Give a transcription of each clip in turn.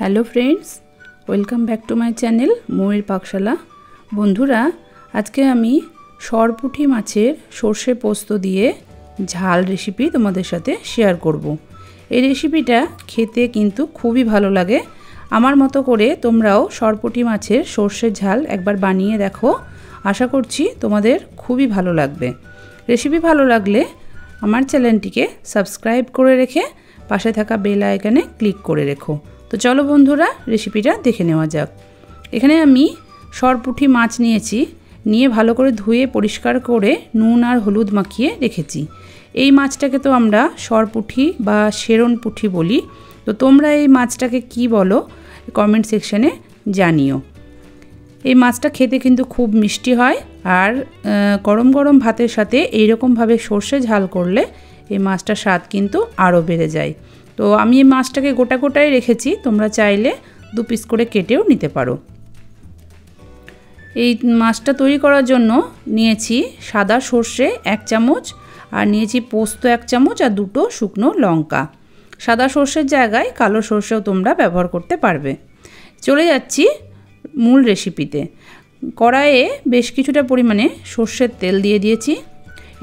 Hello friends, welcome back to my channel Mayur Pakshala. বন্ধুরা, আজকে আমি সরপুঁটি মাছের সর্ষে পোস্ত দিয়ে ঝাল রেসিপি তোমাদের সাথে শেয়ার করব। এই রেসিপিটা খেতে কিন্তু খুবই ভালো লাগে। আমার মতো করে তোমরাও সরপুঁটি মাছের সর্ষের ঝাল একবার বানিয়ে দেখো। আশা করছি তোমাদের খুবই ভালো লাগবে। রেসিপি ভালো লাগলে আমার চ্যানেলটিকে সাবস্ক্রাইব করে রেখে পাশে থাকা বেল আইকনে ক্লিক করে রেখো। তো চলো বন্ধুরা, রেসিপিটা দেখে নেওয়া যাক। এখানে আমি সরপুঁটি মাছ নিয়ে ভালো করে ধুয়ে পরিষ্কার করে নুন আর হলুদ মাখিয়ে রেখেছি। এই মাছটাকে তো আমরা সরপুঁটি বা সেরন পুঁটি বলি। তো তোমরা এই মাছটাকে কি বলো কমেন্ট সেকশনে জানিও। এই মাছটা খেতে কিন্তু খুব মিষ্টি হয়, আর গরম গরম ভাতের সাথে এইরকমভাবে সর্ষে ঝাল করলে এই মাছটার স্বাদ কিন্তু আরও বেড়ে যায়। তো আমি এই মাছটাকে গোটা গোটাই রেখেছি, তোমরা চাইলে 2 পিস করে কেটেও নিতে পারো। এই মাছটা তৈরি করার জন্য নিয়েছি সাদা সর্ষে 1 চামচ, আর নিয়েছি পোস্ত 1 চামচ, আর 2টো শুকনো লঙ্কা। সাদা সর্ষের জায়গায় কালো সর্ষেও তোমরা ব্যবহার করতে পারবে। চলে যাচ্ছি মূল রেসিপিতে। কড়াইয়ে বেশ কিছুটা পরিমাণে সর্ষের তেল দিয়ে দিয়েছি।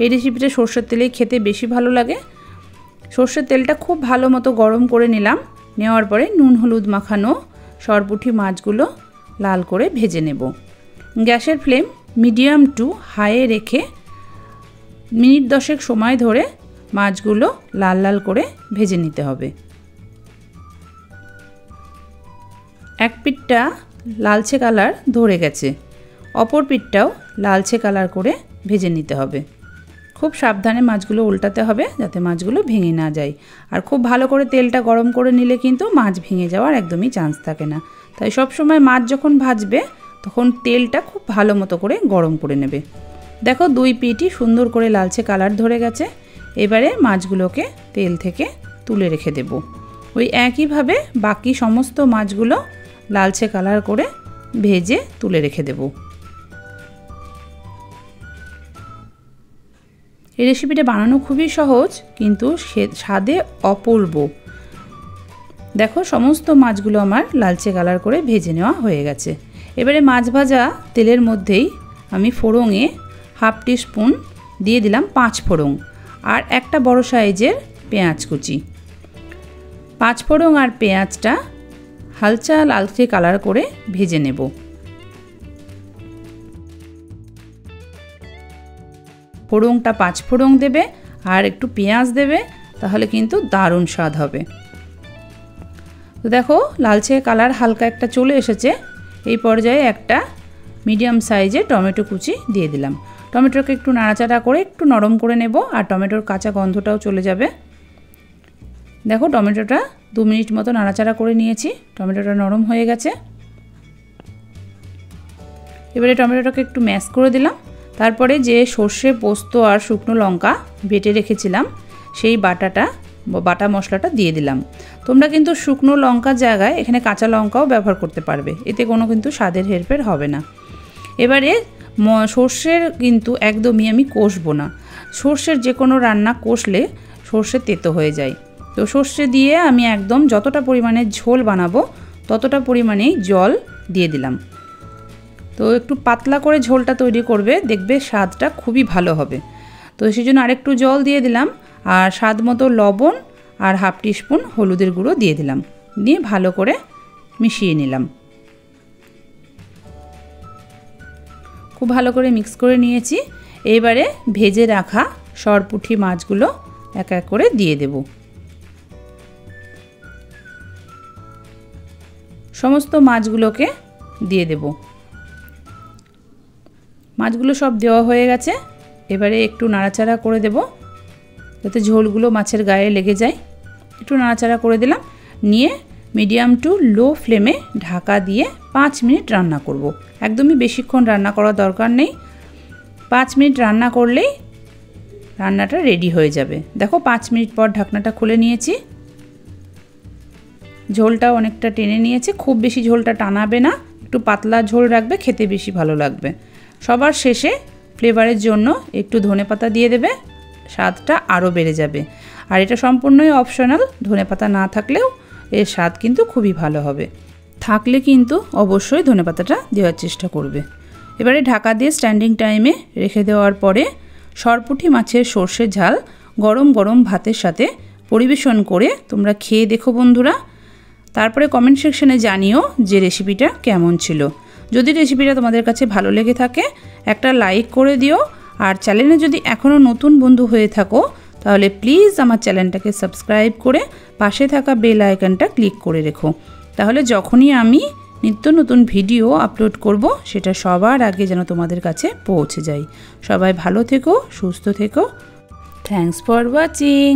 এই রেসিপিটা সর্ষের তেলেই খেতে বেশি ভালো লাগে। সর্ষের তেলটা খুব ভালো মতো গরম করে নিলাম। নেওয়ার পরে নুন হলুদ মাখানো সরপুঁটি মাছগুলো লাল করে ভেজে নেব। গ্যাসের ফ্লেম মিডিয়াম টু হাইয়ে রেখে মিনিট 10 সময় ধরে মাছগুলো লাল লাল করে ভেজে নিতে হবে। এক পিঠটা লালচে কালার ধরে গেছে, অপর পিঠটাও লালচে কালার করে ভেজে নিতে হবে। খুব সাবধানে মাছগুলো উল্টাতে হবে যাতে মাছগুলো ভেঙে না যায়। আর খুব ভালো করে তেলটা গরম করে নিলে কিন্তু মাছ ভেঙে যাওয়ার একদমই চান্স থাকে না। তাই সব সময় মাছ যখন ভাজবে তখন তেলটা খুব ভালো মতো করে গরম করে নেবে। দেখো 2 পিঠই সুন্দর করে লালচে কালার ধরে গেছে। এবারে মাছগুলোকে তেল থেকে তুলে রেখে দেব। ওই একইভাবে বাকি সমস্ত মাছগুলো লালচে কালার করে ভেজে তুলে রেখে দেব। এই রেসিপিটা বানানো খুবই সহজ, কিন্তু স্বাদে অপূর্ব। দেখো সমস্ত মাছগুলো আমার লালচে কালার করে ভেজে নেওয়া হয়ে গেছে। এবারে মাছ ভাজা তেলের মধ্যেই আমি ফোড়ঙে 1/2 টিস্পুন দিয়ে দিলাম 5 ফোড়ন, আর একটা বড় সাইজের পেঁয়াজ কুচি। 5 ফোড়ন আর পেঁয়াজটা হালকা লালচে কালার করে ভেজে নেব। ফোড়নটা 5 ফোড়ন দেবে আর একটু পেঁয়াজ দেবে, তাহলে কিন্তু দারুণ স্বাদ হবে। তো দেখো লালচে কালার হালকা একটা চলে এসেছে। এই পর্যায়ে একটা মিডিয়াম সাইজের টমেটো কুচি দিয়ে দিলাম। টমেটোকে একটু নাড়াচাড়া করে একটু নরম করে নেব, আর টমেটোর কাঁচা গন্ধটাও চলে যাবে। দেখো টমেটোটা 2 মিনিট মতো নাড়াচাড়া করে নিয়েছি। টমেটোটা নরম হয়ে গেছে। এবারে টমেটোটাকে একটু ম্যাশ করে দিলাম। তারপরে যে সর্ষে পোস্ত আর শুকনো লঙ্কা বেটে রেখেছিলাম সেই বাটা মশলাটা দিয়ে দিলাম। তোমরা কিন্তু শুকনো লঙ্কার জায়গায় এখানে কাঁচা লঙ্কাও ব্যবহার করতে পারবে, এতে কোনো কিন্তু স্বাদের হেরফের হবে না। এবারে সর্ষের কিন্তু একদমই আমি কষবো না। সর্ষের যে কোনো রান্না কষলে সর্ষে তেতো হয়ে যায়। তো সর্ষে দিয়ে আমি একদম যতটা পরিমাণে ঝোল বানাবো ততটা পরিমাণেই জল দিয়ে দিলাম। তো একটু পাতলা করে ঝোলটা তৈরি করবে, দেখবে স্বাদটা খুবই ভালো হবে। তো সেই জন্য আরেকটু জল দিয়ে দিলাম, আর স্বাদ মতো লবণ আর 1/2 টিস্পুন হলুদের গুঁড়ো দিয়ে দিলাম। দিয়ে ভালো করে মিশিয়ে নিলাম। খুব ভালো করে মিক্স করে নিয়েছি। এবারে ভেজে রাখা সরপুঁটি মাছগুলো এক এক করে দিয়ে দেব। সমস্ত মাছগুলোকে দিয়ে দেব। মাছগুলো সব দেওয়া হয়ে গেছে। এবারে একটু নাড়াচাড়া করে দেব যাতে ঝোলগুলো মাছের গায়ে লেগে যায়। একটু নাড়াচাড়া করে দিলাম। নিয়ে মিডিয়াম টু লো ফ্লেমে ঢাকা দিয়ে 5 মিনিট রান্না করব। একদমই বেশিক্ষণ রান্না করার দরকার নেই। 5 মিনিট রান্না করলেই রান্নাটা রেডি হয়ে যাবে। দেখো 5 মিনিট পর ঢাকনাটা খুলে নিয়েছি। ঝোলটা অনেকটা টেনে নিয়েছে। খুব বেশি ঝোলটা টানাবে না, একটু পাতলা ঝোল রাখবে, খেতে বেশি ভালো লাগবে। সবার শেষে ফ্লেভারের জন্য একটু ধনেপাতা দিয়ে দেবে, স্বাদটা আরও বেড়ে যাবে। আর এটা সম্পূর্ণই অপশনাল, ধনেপাতা না থাকলেও এর স্বাদ কিন্তু খুবই ভালো হবে। থাকলে কিন্তু অবশ্যই ধনেপাতাটা দেওয়ার চেষ্টা করবে। এবারে ঢাকা দিয়ে স্ট্যান্ডিং টাইমে রেখে দেওয়ার পরে সরপুঁটি মাছের সর্ষের ঝাল গরম গরম ভাতের সাথে পরিবেশন করে তোমরা খেয়ে দেখো বন্ধুরা। তারপরে কমেন্ট সেকশনে জানিও যে রেসিপিটা কেমন ছিল। যদি রেসিপিটা তোমাদের কাছে ভালো লেগে থাকে একটা লাইক করে দিও। আর চ্যানেলে যদি এখনও নতুন বন্ধু হয়ে থাকো তাহলে প্লিজ আমার চ্যানেলটাকে সাবস্ক্রাইব করে পাশে থাকা বেল আইকনটা ক্লিক করে রেখো। তাহলে যখনই আমি নিত্য নতুন ভিডিও আপলোড করব সেটা সবার আগে যেন তোমাদের কাছে পৌঁছে যায়। সবাই ভালো থেকো, সুস্থ থেকো। Thanks for watching.